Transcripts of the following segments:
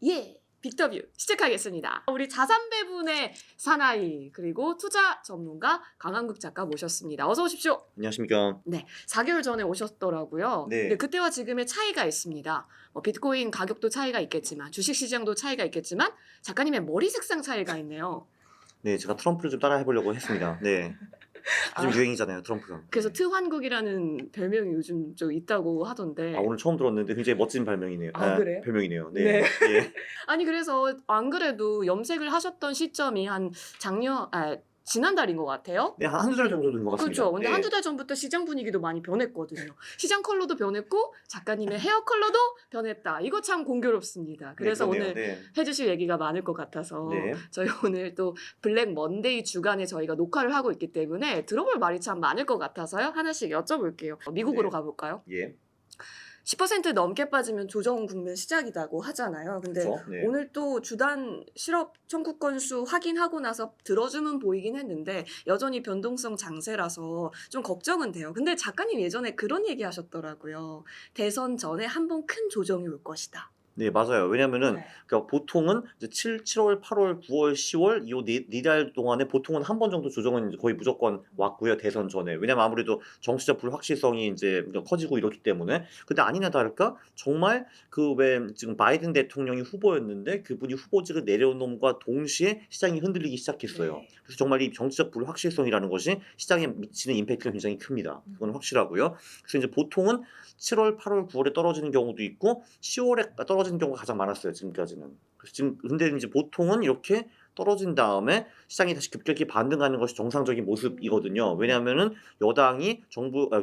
예, 빅더뷰 시작하겠습니다. 우리 자산 배분의 사나이 그리고 투자 전문가 강한국 작가 모셨습니다. 어서 오십시오. 안녕하십니까. 네, 4개월 전에 오셨더라고요. 네. 근데 그때와 지금의 차이가 있습니다. 비트코인 가격도 차이가 있겠지만 주식시장도 차이가 있겠지만 작가님의 머리 색상 차이가 있네요. 네, 제가 트럼프를 좀 따라 해보려고 했습니다. 네. 요즘 아. 유행이잖아요, 트럼프가. 그래서 트환국이라는 별명이 요즘 좀 있다고 하던데. 오늘 처음 들었는데 굉장히 멋진 별명이네요. 그래요? 별명이네요. 네. 네. 예. 아니 그래서 안 그래도 염색을 하셨던 시점이 한 지난달인 것 같아요. 네, 한두 달 정도 된 것 같습니다. 그렇죠. 근데 네. 한두 달 전부터 시장 분위기도 많이 변했거든요. 시장 컬러도 변했고 작가님의 헤어 컬러도 변했다. 이거 참 공교롭습니다. 그래서 네, 오늘 네. 해주실 얘기가 많을 것 같아서 네. 저희 오늘 또 블랙 먼데이 주간에 저희가 녹화를 하고 있기 때문에 들어볼 말이 참 많을 것 같아서요. 하나씩 여쭤볼게요. 미국으로 네. 가볼까요? 예. 10% 넘게 빠지면 조정 국면 시작이라고 하잖아요. 근데 그렇죠. 네. 오늘 또 주단 실업 청구 건수 확인하고 나서 들어주면 보이긴 했는데 여전히 변동성 장세라서 좀 걱정은 돼요. 근데 작가님 예전에 그런 얘기 하셨더라고요. 대선 전에 한 번 큰 조정이 올 것이다. 네, 맞아요. 왜냐면은 네. 그러니까 보통은 이제 7월, 8월, 9월, 10월 네 달 동안에 보통은 한 번 정도 조정은 이제 거의 무조건 왔고요. 대선 전에. 왜냐면 아무래도 정치적 불확실성이 이제 커지고 이렇기 때문에. 근데 아니나 다를까 정말 그 왜 지금 바이든 대통령이 후보였는데 그분이 후보직을 내려놓음과 동시에 시장이 흔들리기 시작했어요. 네. 그래서 정말 이 정치적 불확실성이라는 것이 시장에 미치는 임팩트가 굉장히 큽니다. 그건 확실하고요. 그래서 이제 보통은 7월, 8월, 9월에 떨어지는 경우도 있고 10월에 떨어지는 경우가 가장 많았어요. 지금까지는. 그래서 지금 근데 이제 보통은 이렇게 떨어진 다음에 시장이 다시 급격히 반등하는 것이 정상적인 모습이거든요. 왜냐하면은 여당이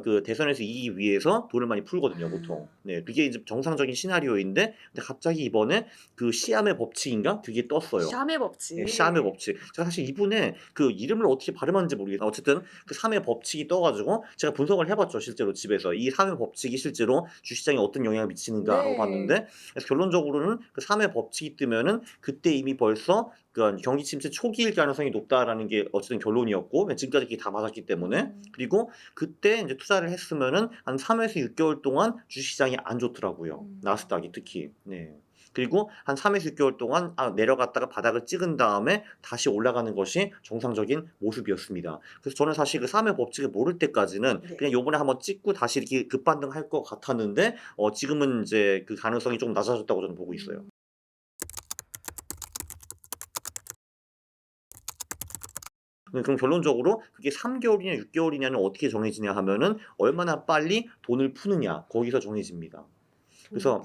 그 대선에서 이기기 위해서 돈을 많이 풀거든요, 보통. 네, 그게 이제 정상적인 시나리오인데, 근데 갑자기 이번에 그 시암의 법칙인가 그게 떴어요. 샴의 법칙. 네, 시암의 법칙. 제가 사실 이분의 그 이름을 어떻게 발음하는지 모르겠어요. 어쨌든 그 3의 법칙이 떠가지고 제가 분석을 해봤죠. 실제로 집에서 이 3의 법칙이 실제로 주시장에 어떤 영향을 미치는가 하고 네. 봤는데, 그래서 결론적으로는 그 3의 법칙이 뜨면은 그때 이미 벌써 그 경기 침체 초기일 가능성이 높다라는 게 어쨌든 결론이었고, 지금까지 그게 다 맞았기 때문에. 그리고 그때 이제 투자를 했으면은 한 3에서 6개월 동안 주시장이 안 좋더라고요. 나스닥이 특히. 네. 그리고 한 3에서 6개월 동안 내려갔다가 바닥을 찍은 다음에 다시 올라가는 것이 정상적인 모습이었습니다. 그래서 저는 사실 그 3의 법칙을 모를 때까지는 네. 그냥 요번에 한번 찍고 다시 이렇게 급반등할 것 같았는데 지금은 이제 그 가능성이 좀 낮아졌다고 저는 보고 있어요. 그럼 결론적으로 그게 3개월이냐 6개월이냐는 어떻게 정해지냐 하면은 얼마나 빨리 돈을 푸느냐 거기서 정해집니다. 그래서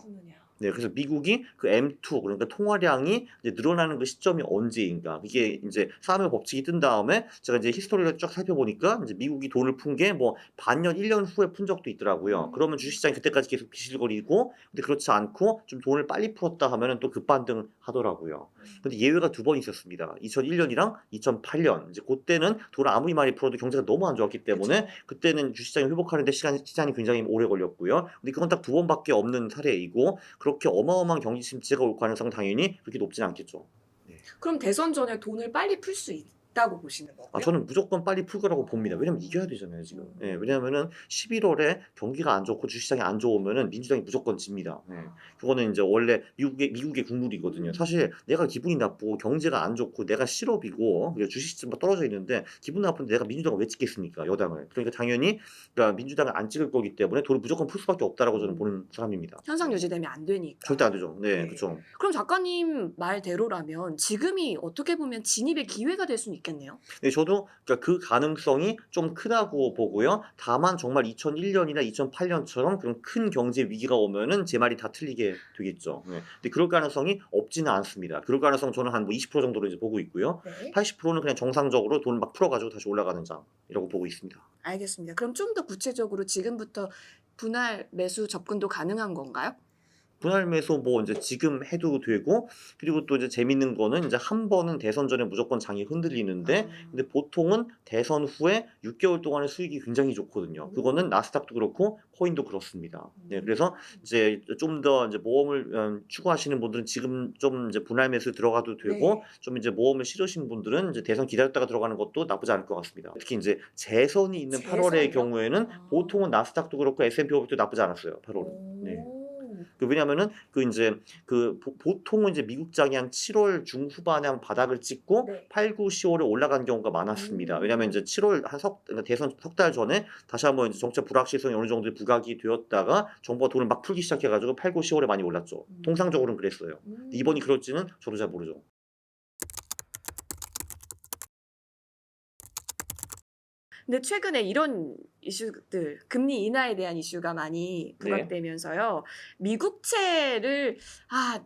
네, 그래서 미국이 그 M2 그러니까 통화량이 이제 늘어나는 그 시점이 언제인가? 이게 이제 3의 법칙이 뜬 다음에 제가 이제 히스토리를 쫙 살펴보니까 이제 미국이 돈을 푼 게 뭐 반년, 1년 후에 푼 적도 있더라고요. 그러면 주식시장이 그때까지 계속 비실거리고, 근데 그렇지 않고 좀 돈을 빨리 풀었다 하면은 또 급반등 하더라고요. 근데 예외가 두 번 있었습니다. 2001년이랑 2008년. 이제 그때는 돈을 아무리 많이 풀어도 경제가 너무 안 좋았기 때문에 그때는 주식시장이 회복하는데 시간이 굉장히 오래 걸렸고요. 근데 그건 딱 두 번밖에 없는 사례이고, 그렇게 어마어마한 경기 침체가 올 가능성은 당연히 그렇게 높지는 않겠죠. 네. 그럼 대선 전에 돈을 빨리 풀 수 있다고 보시는 거고요? 저는 무조건 빨리 풀 거라고 봅니다. 왜냐면 이겨야 되잖아요, 지금. 예, 왜냐면은 11월에 경기가 안 좋고 주식시장이 안 좋으면은 민주당이 무조건 집니다. 예. 그거는 이제 원래 미국의 국룰이거든요. 사실 내가 기분이 나쁘고 경제가 안 좋고 내가 실업이고 주식시장 떨어져 있는데 기분 나쁜데 내가 민주당을 왜 찍겠습니까, 여당을. 그러니까 당연히 그러니까 민주당을 안 찍을 거기 때문에 돈을 무조건 풀 수밖에 없다라고 저는 보는 사람입니다. 현상 유지되면 안 되니까. 절대 안 되죠. 네, 네. 그렇죠. 그럼 작가님 말대로라면 지금이 어떻게 보면 진입의 기회가 될 수는 있겠네요. 네, 저도 그러니까 그 가능성이 좀 크다고 보고요. 다만 정말 2001년이나 2008년처럼 그런 큰 경제 위기가 오면은 제 말이 다 틀리게 되겠죠. 네. 근데 그럴 가능성이 없지는 않습니다. 그럴 가능성 저는 한 뭐 20% 정도로 이제 보고 있고요. 네. 80%는 그냥 정상적으로 돈을 막 풀어가지고 다시 올라가는 장이라고 보고 있습니다. 알겠습니다. 그럼 좀 더 구체적으로 지금부터 분할 매수 접근도 가능한 건가요? 분할 매수 뭐 이제 지금 해도 되고, 그리고 또 이제 재밌는 거는 이제 한 번은 대선 전에 무조건 장이 흔들리는데, 근데 보통은 대선 후에 6개월 동안의 수익이 굉장히 좋거든요. 그거는 나스닥도 그렇고 코인도 그렇습니다. 네, 그래서 이제 좀 더 이제 모험을 추구하시는 분들은 지금 좀 이제 분할 매수 들어가도 되고, 네. 좀 이제 모험을 싫으신 분들은 이제 대선 기다렸다가 들어가는 것도 나쁘지 않을 것 같습니다. 특히 이제 재선이 있는 8월의 재선이요? 경우에는 보통은 나스닥도 그렇고 S&P 500도 나쁘지 않았어요. 8월은. 네. 왜냐하면은 그 이제 그 보통은 이제 미국장이 한 7월 중후반에 한 바닥을 찍고 네. 8, 9, 10월에 올라간 경우가 많았습니다. 왜냐하면 이제 7월 그러니까 대선 석 달 전에 다시 한번 이제 정책 불확실성이 어느 정도 부각이 되었다가 정부가 돈을 막 풀기 시작해가지고 8, 9, 10월에 많이 올랐죠. 통상적으로는 그랬어요. 이번이 그럴지는 저도 잘 모르죠. 근데 최근에 이런 이슈들, 금리 인하에 대한 이슈가 많이 네. 부각되면서요. 미국채를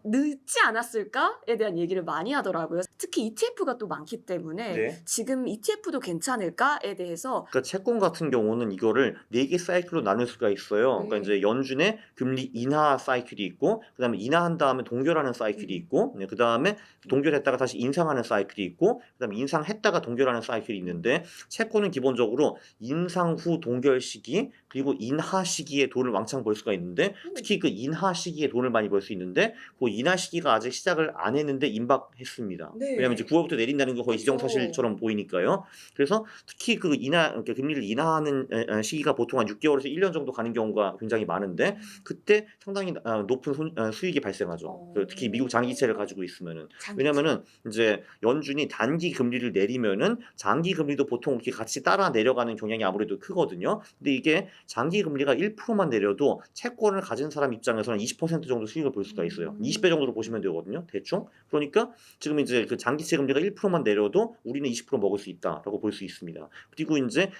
늦지 않았을까에 대한 얘기를 많이 하더라고요. 특히 ETF가 또 많기 때문에 네. 지금 ETF도 괜찮을까에 대해서 그러니까 채권 같은 경우는 이거를 4개 사이클로 나눌 수가 있어요. 그러니까 네. 이제 연준의 금리 인하 사이클이 있고, 그다음에 인하한 다음에 동결하는 사이클이 있고, 네, 그다음에 동결했다가 다시 인상하는 사이클이 있고, 그다음에 인상했다가 동결하는 사이클이 있는데, 채권은 기본적으로 인상 후 동결 시기 그리고 인하 시기에 돈을 왕창 벌 수가 있는데, 특히 그 인하 시기에 돈을 많이 벌 수 있는데, 그 인하 시기가 아직 시작을 안 했는데 임박했습니다. 네. 왜냐하면 이제 9월부터 내린다는 게 거의 그쵸. 기정사실처럼 보이니까요. 그래서 특히 그 그러니까 금리를 인하하는 시기가 보통 한 6개월에서 1년 정도 가는 경우가 굉장히 많은데, 그때 상당히 높은 수익이 발생하죠. 특히 미국 장기채를 가지고 있으면은. 왜냐면은 이제 연준이 단기 금리를 내리면은 장기 금리도 보통 이렇게 같이 따라 내려가는 경향이 아무래도 크거든요. 근데 이게 장기 금리가 1%만 내려도 채권을 가진 사람 입장에서는 20% 정도 수익을 볼 수가 있어요. 20배 정도로 보시면 되거든요. 대충. 그러니까 지금 이제 그 장기채 금리가 1%만 내려도 우리는 20% 먹을 수 있다라고 볼 수 있습니다. 그리고 이제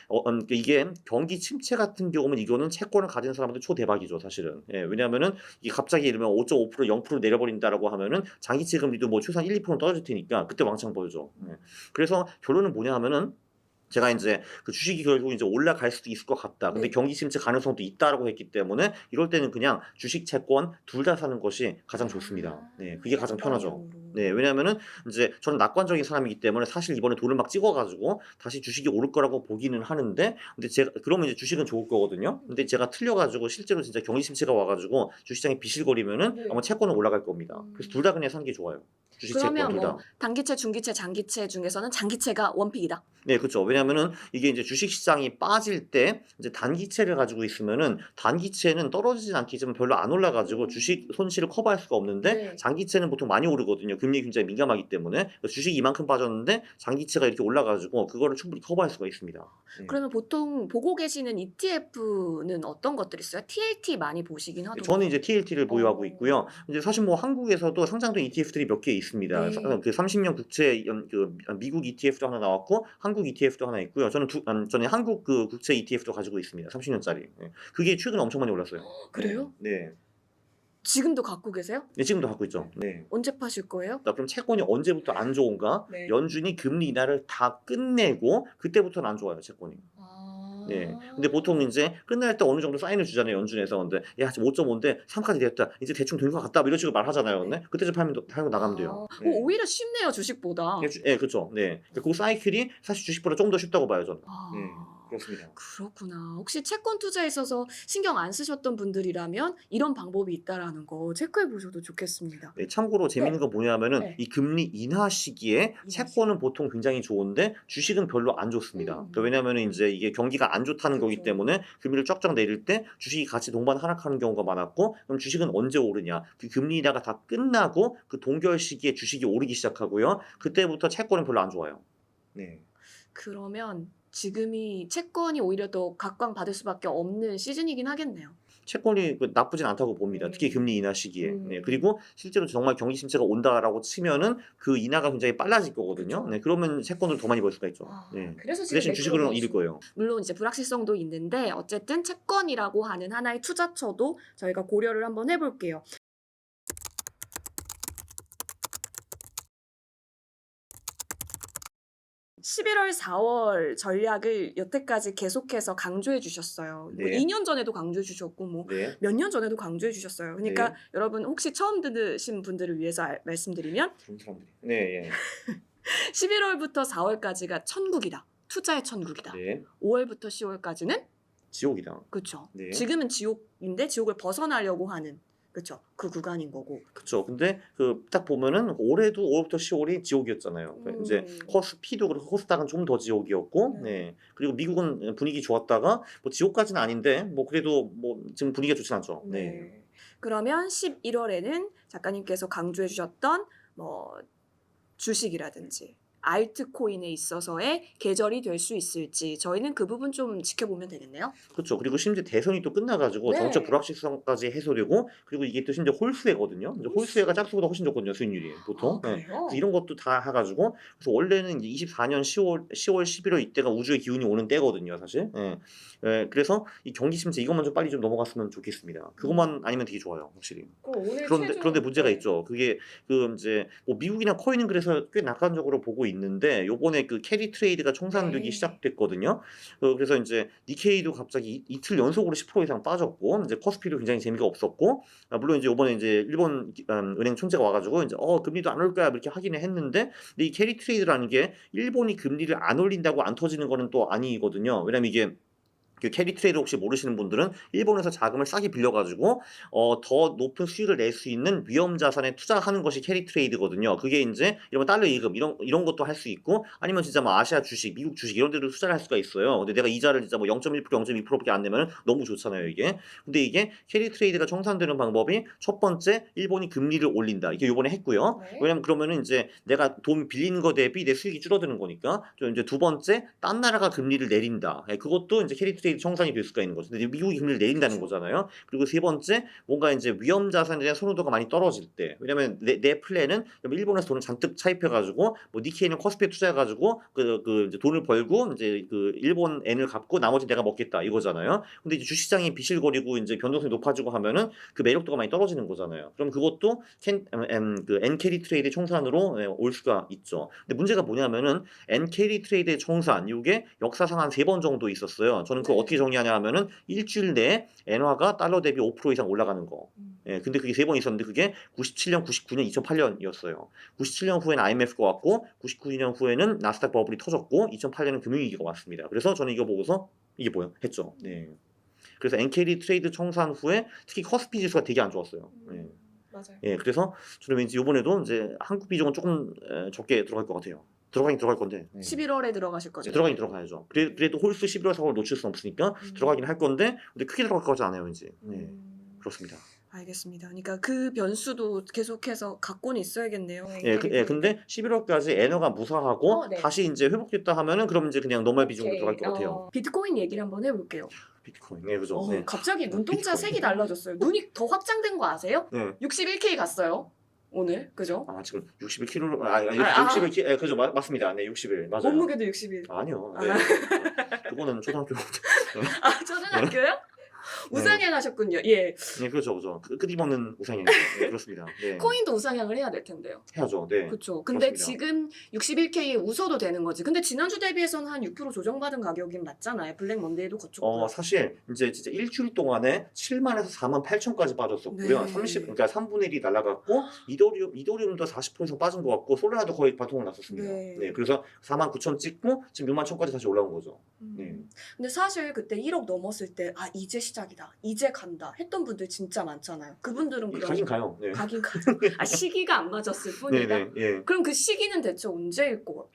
이게 경기 침체 같은 경우는 이거는 채권을 가진 사람한테 초대박이죠, 사실은. 예, 왜냐하면은 이게 갑자기 예를 들면 5.5% 0% 내려버린다라고 하면은 장기채 금리도 뭐 최소한 1, 2% 떨어질 테니까 그때 왕창 벌죠. 예. 그래서 결론은 뭐냐 하면은 제가 이제 그 주식이 결국 이제 올라갈 수도 있을 것 같다. 근데 네. 경기 침체 가능성도 있다라고 했기 때문에 이럴 때는 그냥 주식, 채권 둘 다 사는 것이 가장 좋습니다. 네, 그게 가장 편하죠. 네, 왜냐하면은 이제 저는 낙관적인 사람이기 때문에 사실 이번에 돈을 막 찍어가지고 다시 주식이 오를 거라고 보기는 하는데, 근데 제가 그러면 이제 주식은 좋을 거거든요. 근데 제가 틀려가지고 실제로 진짜 경기 침체가 와가지고 주식장이 비실거리면은 네. 아마 채권은 올라갈 겁니다. 그래서 둘 다 그냥 사는 게 좋아요. 주식, 채권 그러면 둘 다. 뭐 단기채, 중기채, 장기채 중에서는 장기채가 원픽이다. 네, 그렇죠. 왜냐하면은 이게 이제 주식 시장이 빠질 때 이제 단기채를 가지고 있으면은 단기채는 떨어지진 않겠지만 별로 안 올라가지고 주식 손실을 커버할 수가 없는데, 네. 장기채는 보통 많이 오르거든요. 금리 굉장히 민감하기 때문에. 그래서 주식이 이만큼 빠졌는데 장기채가 이렇게 올라가지고 그거를 충분히 커버할 수가 있습니다. 네. 그러면 보통 보고 계시는 ETF는 어떤 것들이 있어요? TLT 많이 보시긴 하던데. 저는 이제 TLT를 보유하고 어. 있고요. 이제 사실 뭐 한국에서도 상장된 ETF들이 몇 개 있습니다. 네. 그 30년 국채 미국 ETF도 하나 나왔고 한국 ETF도 하나 있고요. 저는 한국 그 국채 ETF도 가지고 있습니다. 30년짜리. 그게 최근에 엄청 많이 올랐어요. 그래요? 네. 지금도 갖고 계세요? 네, 지금도 갖고 있죠. 네. 언제 파실 거예요? 그럼 채권이 언제부터 안 좋은가? 네. 연준이 금리 인하를 다 끝내고 그때부터는 안 좋아요, 채권이. 네. 근데 보통 이제 끝날 때 어느 정도 사인을 주잖아요, 연준에서. 근데 야, 지금 5.5인데 3까지 됐다. 이제 대충 된 것 같다. 뭐 이런 식으로 말하잖아요. 근데 그때쯤 팔고 나가면 돼요. 네. 오히려 쉽네요, 주식보다. 네, 그렇죠. 네. 그 사이클이 사실 주식보다 좀 더 쉽다고 봐요, 저는. 네. 그렇습니다. 그렇구나. 혹시 채권 투자에 있어서 신경 안 쓰셨던 분들이라면 이런 방법이 있다라는 거 체크해 보셔도 좋겠습니다. 네, 참고로 재밌는 건 뭐냐면은 네. 이 금리 인하 시기에 채권은 보통 굉장히 좋은데 주식은 별로 안 좋습니다. 그러니까 왜냐면은 이제 이게 경기가 안 좋다는 거기 그렇죠. 때문에 금리를 쫙쫙 내릴 때 주식이 같이 동반 하락하는 경우가 많았고, 그럼 주식은 언제 오르냐? 그 금리 인하가 다 끝나고 그 동결 시기에 주식이 오르기 시작하고요. 그때부터 채권은 별로 안 좋아요. 네. 그러면 지금이 채권이 오히려 더 각광받을 수밖에 없는 시즌이긴 하겠네요. 채권이 나쁘진 않다고 봅니다. 특히 금리 인하 시기에. 네, 그리고 실제로 정말 경기 침체가 온다라고 치면은 그 인하가 굉장히 빨라질 거거든요. 그쵸. 네, 그러면 채권을 더 많이 벌 수가 있죠. 네. 그래서 그 대신 주식으로는 잃을 거예요. 물론 이제 불확실성도 있는데 어쨌든 채권이라고 하는 하나의 투자처도 저희가 고려를 한번 해볼게요. 11월, 4월 전략을 여태까지 계속해서 강조해 주셨어요. 뭐 네. 2년 전에도 강조해 주셨고 뭐 네. 몇 년 전에도 강조해 주셨어요. 그러니까 네. 여러분 혹시 처음 들으신 분들을 위해서 말씀드리면 좋은 사람들이. 네, 예. 11월부터 4월까지가 천국이다. 투자의 천국이다. 네. 5월부터 10월까지는 지옥이다. 그렇죠. 네. 지금은 지옥인데 지옥을 벗어나려고 하는 그렇죠. 그 구간인 거고. 그렇죠. 근데 그 딱 보면은 올해도 5월부터 10월이 지옥이었잖아요. 이제 코스피도 그렇고 코스닥은 좀 더 지옥이었고, 네. 그리고 미국은 분위기 좋았다가 뭐 지옥까지는 아닌데 뭐 그래도 뭐 지금 분위기가 좋진 않죠. 네. 그러면 11월에는 작가님께서 강조해 주셨던 뭐 주식이라든지 알트코인에 있어서의 계절이 될 수 있을지 저희는 그 부분 좀 지켜보면 되겠네요. 그렇죠. 그리고 심지어 대선이 또 끝나가지고 정책 네. 불확실성까지 해소되고 그리고 이게 또 심지어 홀수회거든요. 이제 홀수회가 짝수보다 훨씬 좋거든요. 수익률이 보통. 아, 네. 그래요? 그래서 이런 것도 다 해가지고 그래서 원래는 이제 24년 10월 11월 이때가 우주의 기운이 오는 때거든요. 사실. 예. 예, 그래서 이 경기 침체 이것만 좀 빨리 좀 넘어갔으면 좋겠습니다. 그것만 아니면 되게 좋아요, 확실히. 그럼 오늘 그런데 문제가 네. 있죠. 그게 그 이제 뭐 미국이나 코인은 그래서 꽤 낙관적으로 보고 있는데 요번에 그 캐리 트레이드가 청산되기 네. 시작됐거든요. 그래서 이제 니케이도 갑자기 이틀 연속으로 10% 이상 빠졌고 이제 코스피도 굉장히 재미가 없었고 물론 이제 요번에 이제 일본 은행 총재가 와가지고 이제 금리도 안 올 거야 이렇게 하기는 했는데 근데 이 캐리 트레이드라는 게 일본이 금리를 안 올린다고 안 터지는 거는 또 아니거든요. 왜냐면 이게 그 캐리 트레이드 혹시 모르시는 분들은 일본에서 자금을 싸게 빌려가지고 더 높은 수익을 낼 수 있는 위험 자산에 투자하는 것이 캐리 트레이드거든요. 그게 이제 이런 달러 예금 이런 것도 할 수 있고 아니면 진짜 뭐 아시아 주식, 미국 주식 이런 데도 투자를 할 수가 있어요. 근데 내가 이자를 진짜 뭐 0.1%, 0.2%밖에 안 내면 너무 좋잖아요, 이게. 근데 이게 캐리 트레이드가 청산되는 방법이 첫 번째 일본이 금리를 올린다. 이게 요번에 했고요. 네. 왜냐면 그러면은 이제 내가 돈 빌리는 거 대비 내 수익이 줄어드는 거니까. 좀 이제 두 번째 딴 나라가 금리를 내린다. 그것도 이제 캐리 트레이드 청산이 될 수가 있는 거죠. 근데 미국이 금리를 내린다는 그렇죠. 거잖아요. 그리고 세 번째 뭔가 이제 위험 자산에 대한 선호도가 많이 떨어질 때, 왜냐면 내 플랜은 일본에서 돈을 잔뜩 차입해가지고 뭐 니케이는 코스피에 투자해가지고 이제 돈을 벌고 이제 그 일본 엔을 갚고 나머지 내가 먹겠다 이거잖아요. 근데 이제 주식시장이 비실거리고 이제 변동성이 높아지고 하면은 그 매력도가 많이 떨어지는 거잖아요. 그럼 그것도 그 엔캐리 트레이드 청산으로 올 수가 있죠. 근데 문제가 뭐냐면은 엔캐리 트레이드의 청산 이게 역사상 한 3번 정도 있었어요. 저는 그거 네. 어떻게 정리하냐 하면은 일주일 내에 엔화가 달러 대비 5% 이상 올라가는 거. 근데 그게 3번 있었는데 그게 97년, 99년, 2008년이었어요. 97년 후에는 IMF가 왔고 99년 후에는 나스닥 버블이 터졌고 2008년은 금융위기가 왔습니다. 그래서 저는 이거 보고서 이게 뭐야? 했죠. 네. 그래서 엔캐리 트레이드 청산 후에 특히 코스피 지수가 되게 안 좋았어요. 네. 맞아요. 예, 그래서 저는 왠지 이번에도 이제 한국 비중은 조금 적게 들어갈 것 같아요. 들어가긴 들어갈 건데. 11월에 들어가실 거죠? 들어가긴 들어가야죠. 그래도 홀수 11월 사고를 놓칠 수는 없으니까 들어가긴 할 건데 근데 크게 들어갈 것 같지 않아요, 왠지. 네, 그렇습니다. 알겠습니다. 그러니까 그 변수도 계속해서 갖고는 있어야겠네요. 근데 11월까지 엔화가 무사하고 네. 다시 이제 회복됐다 하면은 그럼 이제 그냥 노멀 비중으로 들어갈 것 같아요. 비트코인 얘기를 한번 해볼게요. 비트코인, 네, 그죠. 네. 갑자기 눈동자 비트코인. 색이 달라졌어요. 눈이 더 확장된 거 아세요? 네. 61K 갔어요. 오늘 그죠? 지금 61kg, 61kg, 그죠, 맞습니다. 네, 61, 맞아요. 몸무게도 61. 아니요, 네. 그거는 초등학교. 초등학교요? 우상향 하셨군요. 예. 네, 그렇죠. 끝입없는 우상향. 네, 그렇습니다. 네. 코인도 우상향을 해야 될 텐데요. 해야죠. 네. 그렇죠. 근데 그렇습니다. 지금 61K에 웃어도 되는 거지. 근데 지난주 대비해서는 한 6% 조정받은 가격인 맞잖아요. 블랙 먼데이도 거쳤고. 사실 이제 진짜 일주일 동안에 7만에서 4만 8천까지 빠졌었고요. 네. 그러니까 3분의 1이 날아갔고 이더리움도 40% 이상 빠진 것 같고 솔라나도 거의 반토막 났었습니다. 네. 네. 그래서 4만 9천 찍고 지금 6만 천까지 다시 올라온 거죠. 네. 근데 사실 그때 1억 넘었을 때 이제 시작이다. 이제 간다. 했던 분들 진짜 많잖아요. 그분들은 그럼 가긴 가요. 네. 가긴 가죠. 시기가 안 맞았을 뿐이다. 네. 예. 그럼 그 시기는 대체 언제일 거?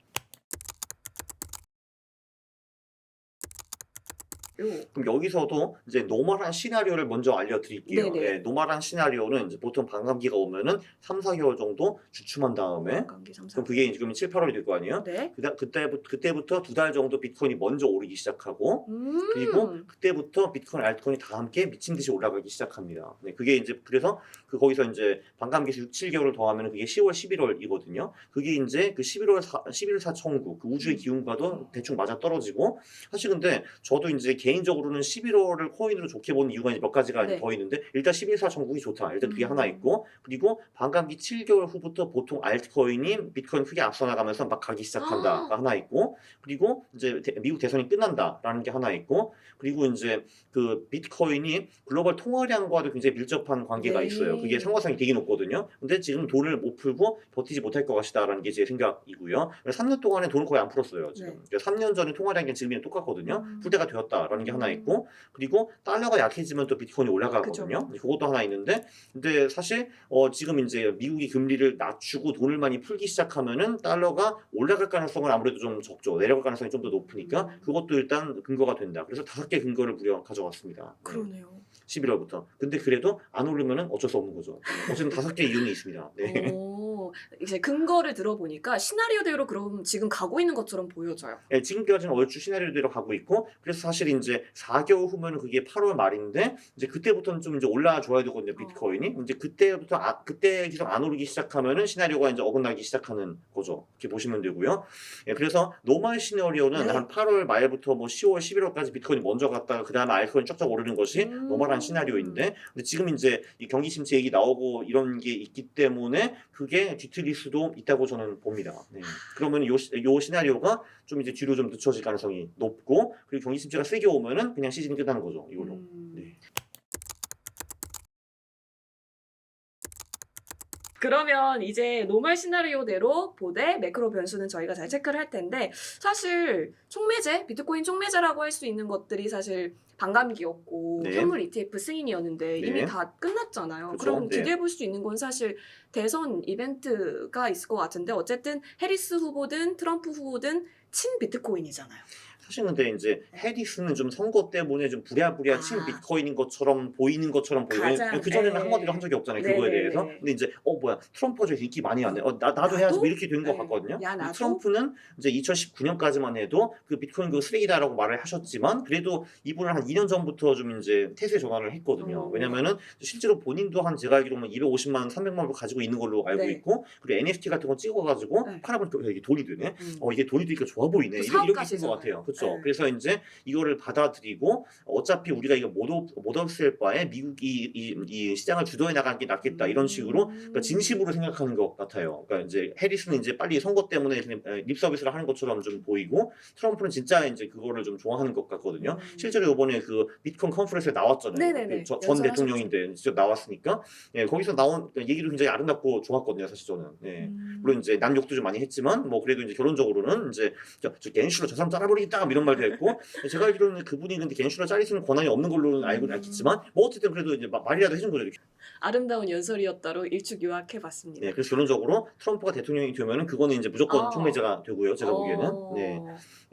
그럼 여기서도 이제 노멀한 시나리오를 먼저 알려드릴게요. 네네. 네, 노멀한 시나리오는 이제 보통 반감기가 오면은 3, 4개월 정도 주춤한 다음에 감기 3, 4. 그럼 그게 지금 7, 8월이 될 거 아니에요? 네. 그때부터 2달 정도 비트코인이 먼저 오르기 시작하고 그리고 그때부터 비트코인, 알트코인이 다 함께 미친 듯이 올라가기 시작합니다. 네, 그게 이제 그래서 거기서 이제 반감기에서 6, 7개월을 더하면 그게 10월, 11월이거든요. 그게 이제 그 11월 4 천국, 그 우주의 기운과도 대충 맞아 떨어지고 사실 근데 저도 이제 개인적으로는 11월을 코인으로 좋게 보는 이유가 이제 몇 가지가 네. 더 있는데 일단 11사 천국이 좋다. 일단 그게 하나 있고 그리고 반감기 7개월 후부터 보통 알트코인이 비트코인 크게 앞서 나가면서 막 가기 시작한다가 하나 있고 그리고 이제 미국 대선이 끝난다라는 게 하나 있고 그리고 이제 그 비트코인이 글로벌 통화량과도 굉장히 밀접한 관계가 네. 있어요. 그게 상관성이 되게 높거든요. 근데 지금 돈을 못 풀고 버티지 못할 것 같다라는 게 제 생각이고요. 3년 동안에 돈을 거의 안 풀었어요. 지금. 네. 3년 전에 통화량이 지금이랑 똑같거든요. 풀 때가 되었다. 올라가는 게 하나 있고, 그리고 달러가 약해지면 또 비트코인이 올라가거든요. 그것도 하나 있는데, 근데 사실 지금 이제 미국이 금리를 낮추고 돈을 많이 풀기 시작하면은 달러가 올라갈 가능성은 아무래도 좀 적죠. 내려갈 가능성이 좀 더 높으니까 그것도 일단 근거가 된다. 그래서 5개 근거를 무려 가져왔습니다. 네. 그러네요. 11월부터. 근데 그래도 안 오르면은 어쩔 수 없는 거죠. 어쨌든 5개 이유는 있습니다. 네. 이제 근거를 들어보니까 시나리오대로 그럼 지금 가고 있는 것처럼 보여져요. 네, 지금까지는 얼추 시나리오대로 가고 있고, 그래서 사실 이제 4개월 후면은 그게 8월 말인데, 이제 그때부터는 좀 이제 올라줘야 되거든요, 비트코인이. 이제 그때부터 그때 계속 안 오르기 시작하면은 시나리오가 이제 어긋나기 시작하는 거죠. 이렇게 보시면 되고요. 예, 그래서 노멀 시나리오는 네. 한 8월 말부터 뭐 10월, 11월까지 비트코인이 먼저 갔다가 그 다음에 알트코인 쫙쫙 오르는 것이 노멀한 시나리오인데, 근데 지금 이제 이 경기 침체 얘기 나오고 이런 게 있기 때문에 그게 뒤틀릴 수도 있다고 저는 봅니다. 네. 그러면 요 시나리오가 좀 이제 뒤로 좀 늦춰질 가능성이 높고, 그리고 경기 침체가 세게 오면은 그냥 시즌이 끝나는 거죠, 이걸로. 네. 그러면 이제 노멀 시나리오대로 보되 매크로 변수는 저희가 잘 체크를 할 텐데, 사실 총매제, 비트코인 총매제라고 할 수 있는 것들이 사실 반감기였고 네. 현물 ETF 승인이었는데 이미 네. 다 끝났잖아요. 그쵸? 그럼 네. 기대해 볼 수 있는 건 사실 대선 이벤트가 있을 것 같은데, 어쨌든 해리스 후보든 트럼프 후보든 친 비트코인이잖아요. 사실 근데 이제 해리스는 좀 선거 때문에 좀 부랴부랴 친 비트코인인 것처럼 보이는 것처럼 보여요. 가장, 그전에는 네. 한마디로 한 적이 없잖아요. 네, 그거에 네, 대해서. 네. 근데 이제 뭐야, 트럼프가 저기 인기 많이 왔네. 나도 해야지 뭐 이렇게 된 것 네. 같거든요. 야, 나도? 트럼프는 이제 2019년까지만 해도 그 비트코인 그거 쓰레기다라고 말을 하셨지만, 그래도 이분은 한 2년 전부터 좀 이제 태세 전환을 했거든요. 왜냐면은 실제로 본인도 한 제가 알기로는 250만 원, 300만 원 가지고 있는 걸로 알고 네. 있고, 그리고 NFT 같은 거 찍어가지고 네. 팔아보니까 이게 돈이 되네. 이게 돈이 되니까 좋아 보이네. 또 이렇게 된 것 사업가시잖아요. 같아요. 그렇죠. 네. 그래서 이제 이거를 받아들이고, 어차피 우리가 이거 못 없앨 바에 미국이 이 시장을 주도해 나가는 게 낫겠다, 이런 식으로 그러니까 진심으로 생각하는 것 같아요. 그러니까 이제 해리스는 이제 빨리 선거 때문에 그냥 립 서비스를 하는 것처럼 좀 보이고, 트럼프는 진짜 이제 그거를 좀 좋아하는 것 같거든요. 실제로 이번에 그 비트코인 컨퍼런스에 나왔잖아요. 네네네. 전 대통령인데 직접 나왔으니까, 예, 거기서 나온 얘기도 굉장히 아름답고 좋았거든요, 사실 저는. 예. 물론 이제 남욕도 좀 많이 했지만, 뭐 그래도 이제 결론적으로는 이제 저 겐슈로 저 사람 잘라버리겠다 이런 말도 했고, 제가 알기로는 그분이 근데 겐슈로 자를 수 있는 권한이 없는 걸로 알겠지만, 뭐 어쨌든 그래도 이제 말이라도 해준 거죠. 아름다운 연설이었다로 일축 요약해봤습니다. 네, 그래서 결론적으로 트럼프가 대통령이 되면은 그거는 이제 무조건 총매제가 되고요, 제가 보기에는. 네.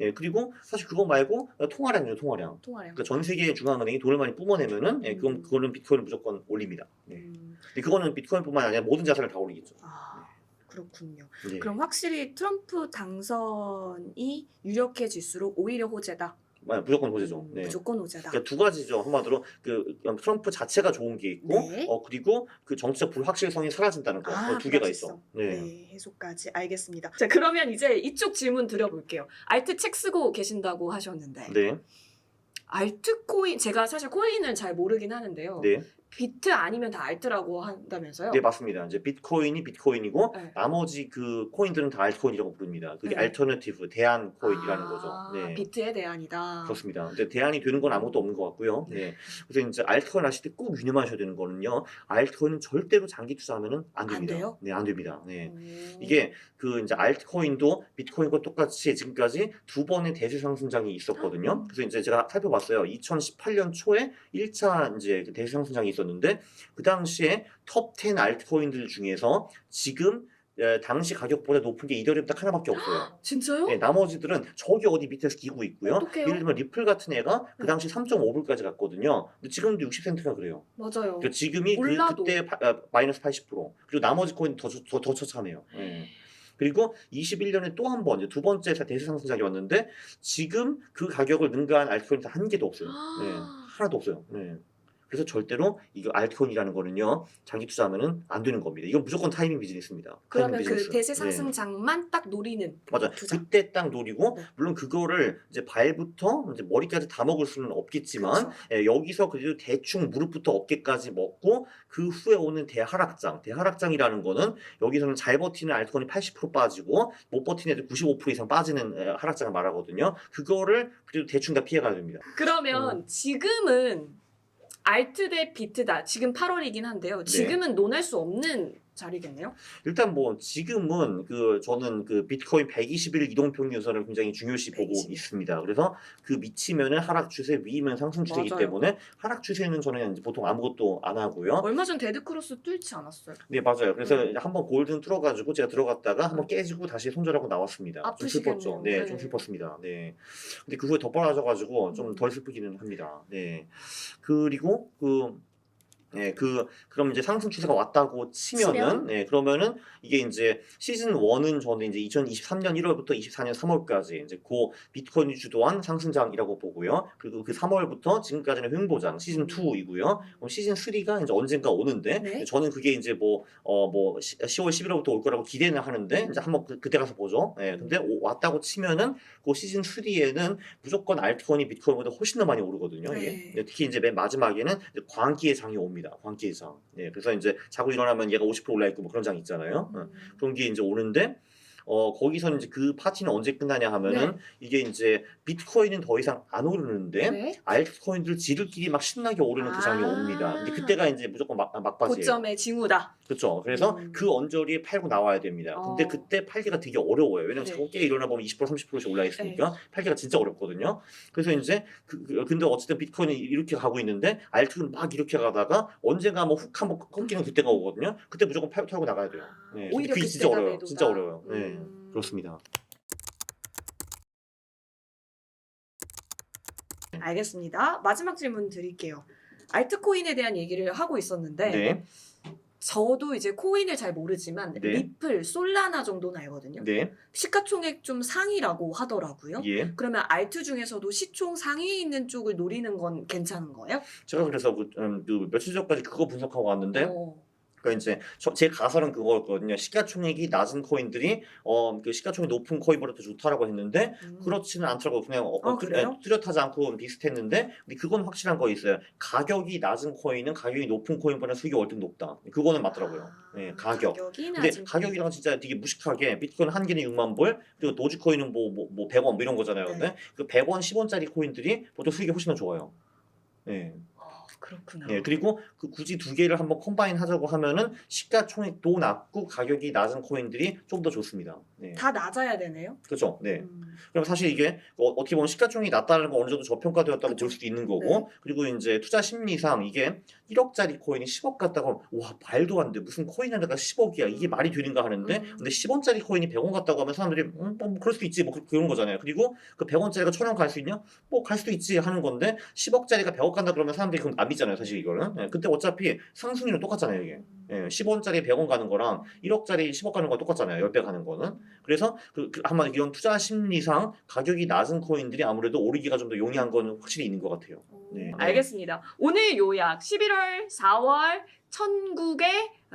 예, 그리고 사실 그거 말고 통화량이죠, 통화량. 그러니까 전 세계 중앙은행이 돈을 많이 뿜어내면은, 예, 그거는 비트코인을 무조건 올립니다. 네. 근데 그거는 비트코인뿐만 아니라 모든 자산을 다 올리겠죠. 그렇군요. 네. 그럼 확실히 트럼프 당선이 유력해질수록 오히려 호재다. 무조건 호재죠. 네. 무조건 호재다. 그러니까 두 가지죠. 한마디로 그 트럼프 자체가 좋은 게 있고, 네. 그리고 그 정치적 불확실성이 사라진다는 거. 두 개가 있어. 네, 해소까지 알겠습니다. 자, 그러면 이제 이쪽 질문 드려볼게요. 알트 책 쓰고 계신다고 하셨는데, 네. 알트코인, 제가 사실 코인을 잘 모르긴 하는데요. 네. 비트 아니면 다 알트라고 한다면서요? 네, 맞습니다. 이제 비트코인이 비트코인이고, 네. 나머지 그 코인들은 다 알트코인이라고 부릅니다. 그게 알터너티브, 대안 코인이라는 거죠. 네. 비트의 대안이다. 그렇습니다. 근데 대안이 되는 건 아무것도 없는 것 같고요. 네. 그래서 이제 알트코인 하실 때 꼭 유념하셔야 되는 거는요, 알트코인은 절대로 장기 투자하면은 안 됩니다. 안 돼요? 네, 안 됩니다. 네. 이게 그 이제 알트코인도 비트코인과 똑같이 지금까지 2번의 대세 상승장이 있었거든요. 그래서 이제 제가 살펴봤어요. 2018년 초에 1차 이제 그 대세 상승장이 있었는데, 그 당시에 톱 10 알트코인들 중에서 지금 당시 가격보다 높은 게 이더리움 딱 하나밖에 없어요. 진짜요? 네, 나머지들은 저기 어디 밑에서 기고 있고요. 어떡해요? 예를 들면 리플 같은 애가 그 당시 3.5불까지 갔거든요. 근데 지금도 60센트가 그래요. 맞아요. 그러니까 지금이 올라도. 그때 마이너스 80%. 그리고 나머지 코인 더 처참해요. 네. 그리고 21년에 또 한 번, 두 번째 대세 상승작이 왔는데, 지금 그 가격을 능가한 알트코인이 한 개도 없어요. 네, 하나도 없어요. 네. 그래서 절대로 이거 알트코인이라는 거는요, 장기 투자하면은 안 되는 겁니다. 이건 무조건 타이밍 비즈니스입니다. 그러면 타이밍 비즈니스. 그 대세 상승장만 딱 노리는 맞아. 투자. 그때 딱 노리고, 네. 물론 그거를 이제 발부터 이제 머리까지 다 먹을 수는 없겠지만, 그쵸. 여기서 그래도 대충 무릎부터 어깨까지 먹고, 그 후에 오는 대하락장이라는 거는, 여기서는 잘 버티는 알트코인이 80% 빠지고, 못 버티는 애들 95% 이상 빠지는 하락장을 말하거든요. 그거를 그래도 대충 다 피해가야 됩니다. 그러면 지금은 알트 대 비트다. 지금 8월이긴 한데요. 지금은 논할 수 없는 자리겠네요. 일단 뭐 지금은 저는 비트코인 120일 이동평균 유선을 굉장히 중요시 보고 120일. 있습니다. 그래서 밑이면은 하락 추세, 위면 상승 추세이기 맞아요. 때문에 하락 추세는 저는 이제 보통 아무것도 안 하고요. 얼마 전 데드크로스 뚫지 않았어요. 네, 맞아요. 그래서 이제 한번 골든 뚫어가지고 제가 들어갔다가 한번 네. 깨지고 다시 손절하고 나왔습니다. 좀 아프시겠네요. 슬펐죠. 네, 좀 네. 슬펐습니다. 네. 근데 그 후에 더 빨라져가지고 좀 덜 슬프기는 합니다. 네. 그리고 그럼 이제 상승 추세가 왔다고 치면은, 네, 그러면은 이게 이제 시즌 1은 저는 이제 2023년 1월부터 24년 3월까지 이제 비트코인이 주도한 상승장이라고 보고요. 그리고 그 3월부터 지금까지는 횡보장 시즌 2이고요. 그럼 시즌 3가 이제 언젠가 오는데, 네. 저는 그게 이제 10월 11월부터 올 거라고 기대는 하는데, 이제 한번 그때 가서 보죠. 네, 근데 왔다고 치면은 그 시즌 3에는 무조건 알트코인이 비트코인보다 훨씬 더 많이 오르거든요. 이게. 네. 특히 이제 맨 마지막에는 이제 광기의 장이 옵니다. 광기의 장. 네, 그래서 이제 자고 일어나면 얘가 50% 올라 있고 뭐 그런 장 있잖아요. 그런 게 이제 오는데 거기서 이제 그 파티는 언제 끝나냐 하면은 이게 이제 비트코인은 더 이상 안 오르는데 네. 알트코인들 지들끼리 막 신나게 오르는 그 장이 옵니다. 근데 그때가 이제 무조건 막바지예요. 고점의 징후다. 그렇죠. 그래서 그 언저리에 팔고 나와야 됩니다. 근데 그때 팔기가 되게 어려워요. 왜냐면 네. 자꾸 깨 일어나 보면 20% 30%씩 올라 있으니까 팔기가 진짜 어렵거든요. 그래서 이제 근데 어쨌든 비트코인이 이렇게 가고 있는데 알트는 막 이렇게 가다가 언젠가 한번 훅 한번 꺾이는 그때가 오거든요. 그때 무조건 털고 나가야 돼요. 네. 오히려 그게 진짜 그때가 어려워요. 매도다. 진짜 어려워요. 네. 그렇습니다. 알겠습니다. 마지막 질문 드릴게요. 알트코인에 대한 얘기를 하고 있었는데 네. 저도 이제 코인을 잘 모르지만 네. 리플, 솔라나 정도는 알거든요. 네. 시가총액 좀 상위라고 하더라고요. 예. 그러면 알트 중에서도 시총 상위에 있는 쪽을 노리는 건 괜찮은 거예요? 제가 그래서 며칠 전까지 그거 분석하고 왔는데 어. 그러니까 이제 제 가설은 그거였거든요. 시가총액이 낮은 코인들이 그 시가총액 높은 코인보다 더 좋다라고 했는데 그렇지는 않더라고요. 그냥 그래요? 뚜렷하지 않고 비슷했는데 근데 그건 확실한 거 있어요. 가격이 낮은 코인은 가격이 높은 코인보다 수익이 월등 높다. 그거는 맞더라고요. 네, 가격. 가격이 근데 낮은 가격이랑 진짜 되게 무식하게 비트코인 한 개는 6만 불 그리고 도지코인은 뭐 100원 뭐 이런 거잖아요. 네. 근데 그 100원 10원짜리 코인들이 보통 수익이 훨씬 더 좋아요. 네. 그렇구나. 예, 그리고 굳이 두 개를 한번 컴바인 하자고 하면은 시가총액도 낮고 가격이 낮은 코인들이 좀 더 좋습니다. 네. 다 낮아야 되네요. 그렇죠. 네. 그럼 사실 이게 어떻게 보면 시가총액이 낮다는 건 어느 정도 저평가되었다고 볼 수도 있는 거고 네. 그리고 이제 투자 심리상 이게 1억짜리 코인이 10억 같다고 하면 와 말도 안 돼. 무슨 코인 하나가 10억이야. 이게 말이 되는가 하는데 근데 10원짜리 코인이 100원 같다고 하면 사람들이 뭐 그럴 수도 있지. 뭐 그런 거잖아요. 그리고 그 100원짜리가 1000원 갈 수 있냐? 뭐 갈 수도 있지 하는 건데 10억짜리가 100억 간다 그러면 사람들이 그건 안 믿잖아요. 사실 이거는. 예, 근데 어차피 상승률은 똑같잖아요. 이게. 예, 10원짜리 100원 가는 거랑 1억짜리 10억 가는 거 똑같잖아요. 10배 가는 거는. 그래서 한마디로 이런 투자 심리상 가격이 낮은 코인들이 아무래도 오르기가 좀 더 용이한 건 확실히 있는 것 같아요. 네. 알겠습니다. 오늘 요약 11월, 4월 천국의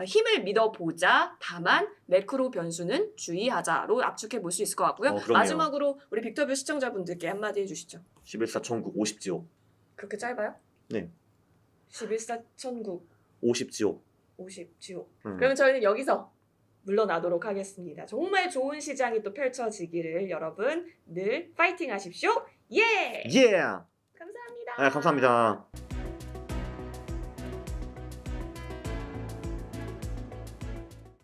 힘을 믿어보자. 다만 매크로 변수는 주의하자로 압축해 볼 수 있을 것 같고요. 그럼요. 마지막으로 우리 빅터뷰 시청자분들께 한마디 해주시죠. 11사 천국 50지옥. 그렇게 짧아요? 네. 11사 천국 50지옥. 50지옥. 그러면 저희는 여기서 물러나도록 하겠습니다. 정말 좋은 시장이 또 펼쳐지기를 여러분 늘 파이팅 하십시오. 예! 예! 감사합니다. 네, 감사합니다.